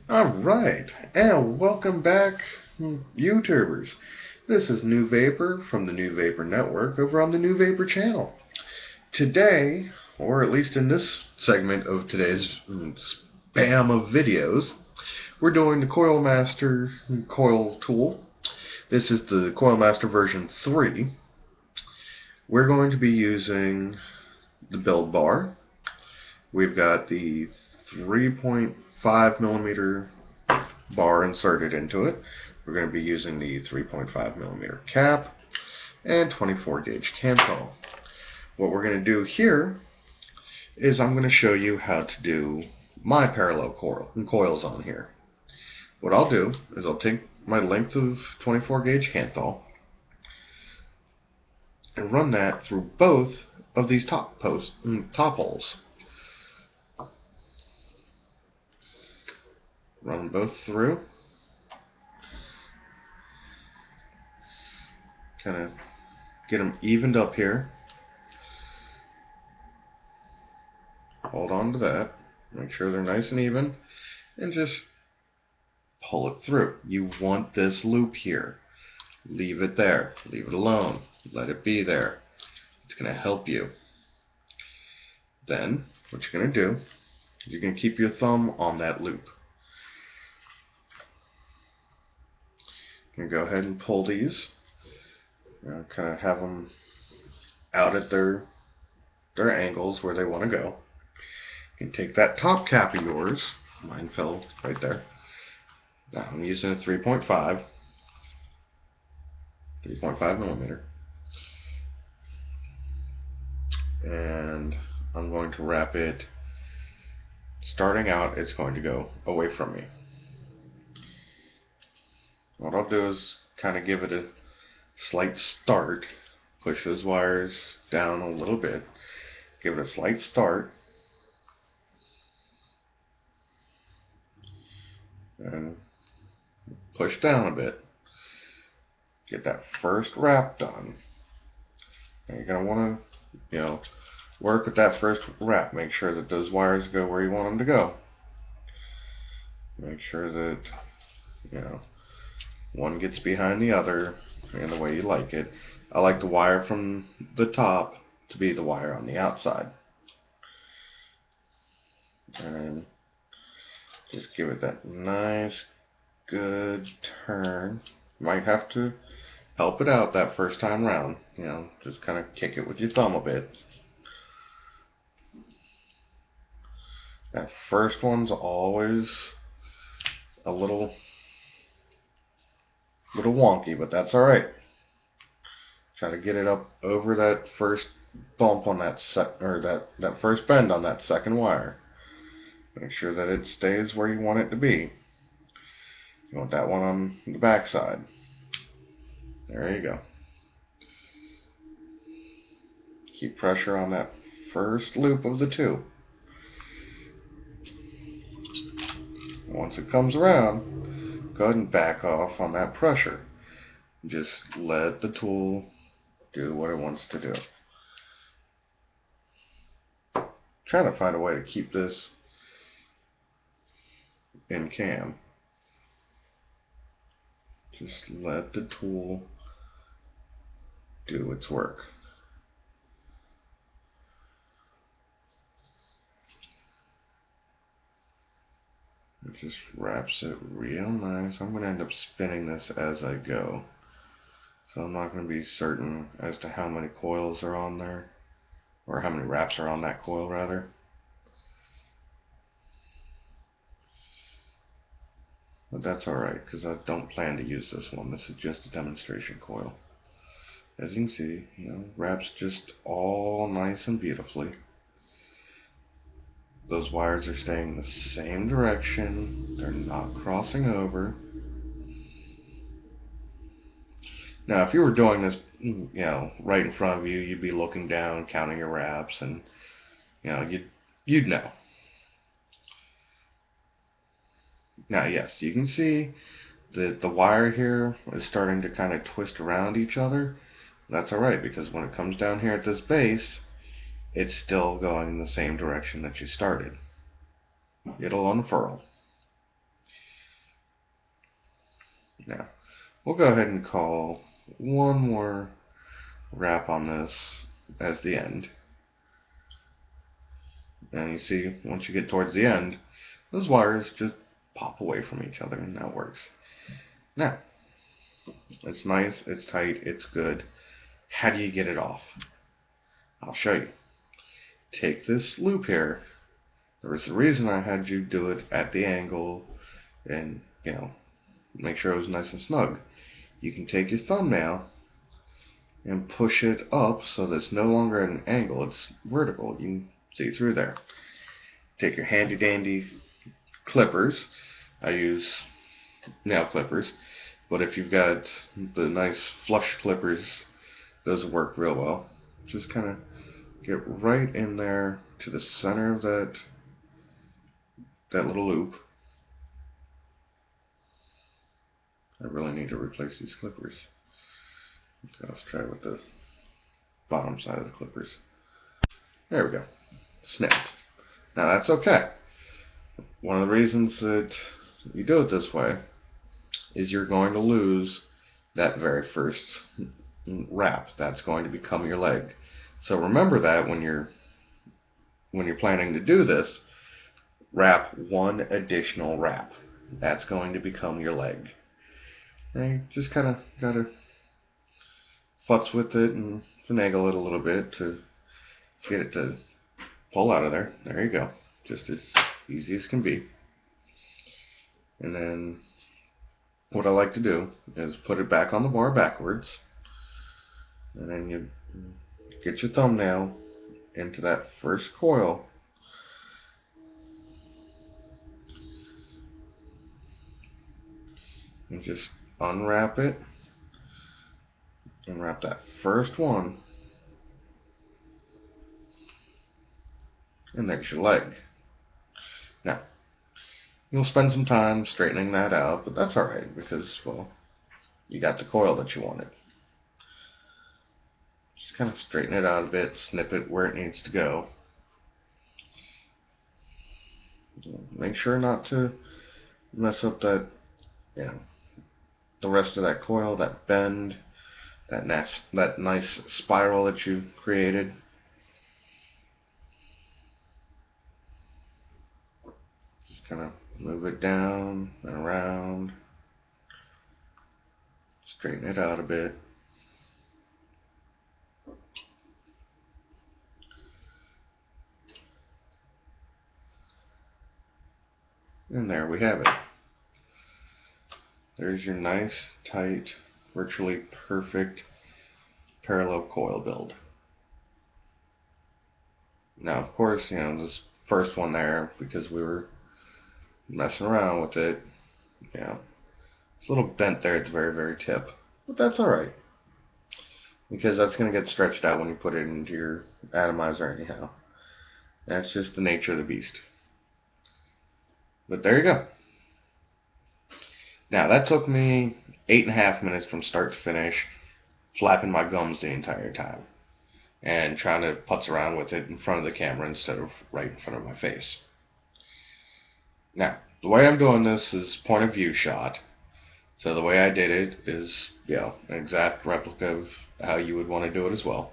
Alright, and welcome back, YouTubers. This is New Vapor from the New Vapor Network over on the New Vapor channel. Today, or at least in this segment of today's spam of videos, we're doing the Coilmaster coil tool. This is the Coilmaster version 3. We're going to be using the build bar. We've got the 3.5 millimeter bar inserted into it. We're going to be using the 3.5 millimeter cap and 24 gauge cam coil. What we're going to do here is I'm going to show you how to do my parallel coils on here. What I'll do is I'll take my length of 24 gauge hand thaw and run that through both of these top holes. Run them both through. Kind of get them evened up here. Hold on to that. Make sure they're nice and even. And just pull it through. You want this loop here. Leave it there. Leave it alone. Let it be there. It's going to help you. Then, what you're going to do is you're going to keep your thumb on that loop. Go ahead and pull these. Kind of have them out at their angles where they want to go. You can take that top cap of yours. Mine fell right there. Now I'm using a 3.5 millimeter. And I'm going to wrap it. Starting out, it's going to go away from me. What I'll do is kind of give it a slight start, push those wires down a little bit, give it a slight start, and push down a bit. Get that first wrap done. And you're going to want to, work with that first wrap. Make sure that those wires go where you want them to go. Make sure that, one gets behind the other in the way you like it. I like the wire from the top to be the wire on the outside. And just give it that nice, good turn. Might have to help it out that first time round. Just kind of kick it with your thumb a bit. That first one's always a little wonky, but that's alright. Try to get it up over that first bump on that that first bend on that second wire. Make sure that it stays where you want it to be. You want that one on the back side. There you go. Keep pressure on that first loop of the two. Once it comes around, go ahead and back off on that pressure. Just let the tool do what it wants to do. Try to find a way to keep this in cam. Just let the tool do its work. It just wraps it real nice. I'm going to end up spinning this as I go. So I'm not going to be certain as to how many coils are on there. Or how many wraps are on that coil, rather. But that's alright, because I don't plan to use this one. This is just a demonstration coil. As you can see, wraps just all nice and beautifully. Those wires are staying the same direction. They're not crossing over. Now, if you were doing this, right in front of you, you'd be looking down, counting your wraps, and, you'd know. Now, yes, you can see that the wire here is starting to kind of twist around each other. That's alright, because when it comes down here at this base, it's still going in the same direction that you started. It'll unfurl. Now, we'll go ahead and call one more wrap on this as the end. And you see, once you get towards the end, those wires just pop away from each other, and that works. Now, it's nice, it's tight, it's good. How do you get it off? I'll show you. Take this loop here. There was a reason I had you do it at the angle and, make sure it was nice and snug. You can take your thumbnail and push it up so that it's no longer at an angle, it's vertical. You can see through there. Take your handy dandy clippers. I use nail clippers, but if you've got the nice flush clippers, those work real well. Just kind of get right in there to the center of that little loop. I really need to replace these clippers. So let's try with the bottom side of the clippers. There we go. Snapped. Now that's okay. One of the reasons that you do it this way is you're going to lose that very first wrap. That's going to become your leg. So remember that when you're planning to do this, wrap one additional wrap. That's going to become your leg. And you just kind of got to futz with it and finagle it a little bit to get it to pull out of there. There you go. Just as easy as can be. And then what I like to do is put it back on the bar backwards. And then you get your thumbnail into that first coil. And just unwrap it. Unwrap that first one. And there's your leg. Now, you'll spend some time straightening that out, but that's alright because, well, you got the coil that you wanted. Just kind of straighten it out a bit, snip it where it needs to go. Make sure not to mess up that, the rest of that coil, that bend, that nice spiral that you created. Just kind of move it down and around. Straighten it out a bit. And there we have it. There's your nice, tight, virtually perfect parallel coil build. Now, of course, this first one there, because we were messing around with it, it's a little bent there at the very, very tip. But that's alright, because that's going to get stretched out when you put it into your atomizer anyhow. That's just the nature of the beast. But there you go. Now, that took me 8.5 minutes from start to finish, flapping my gums the entire time, and trying to putz around with it in front of the camera instead of right in front of my face. Now, the way I'm doing this is point of view shot. So the way I did it is, an exact replica of how you would want to do it as well.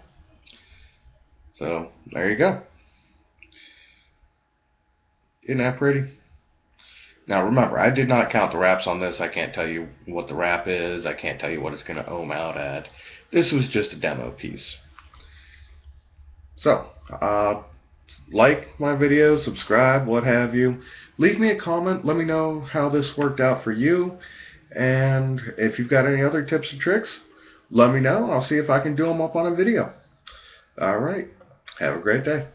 So, there you go. Isn't that pretty? Now remember, I did not count the wraps on this. I can't tell you what the wrap is. I can't tell you what it's going to ohm out at. This was just a demo piece. So, like my video, subscribe, what have you. Leave me a comment. Let me know how this worked out for you. And if you've got any other tips and tricks, let me know. I'll see if I can do them up on a video. Alright. Have a great day.